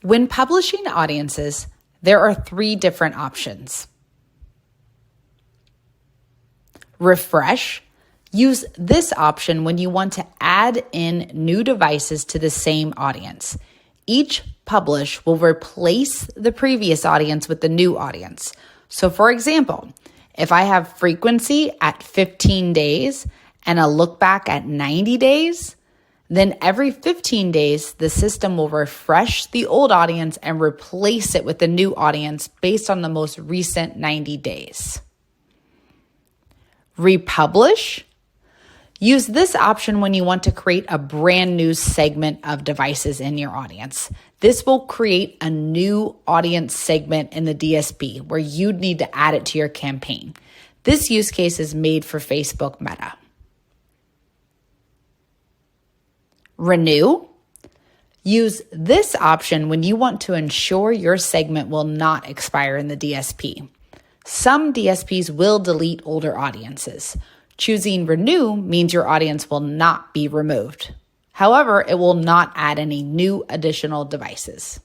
When publishing audiences, there are 3 different options. Refresh. Use this option when you want to add in new devices to the same audience. Each publish will replace the previous audience with the new audience. So for example, if I have frequency at 15 days and a look back at 90 days, then every 15 days, the system will refresh the old audience and replace it with the new audience based on the most recent 90 days. Republish. Use this option when you want to create a brand new segment of devices in your audience. This will create a new audience segment in the DSP where you'd need to add it to your campaign. This use case is made for Facebook Meta. Renew. Use this option when you want to ensure your segment will not expire in the DSP. Some DSPs will delete older audiences. Choosing Renew means your audience will not be removed. However, it will not add any new additional devices.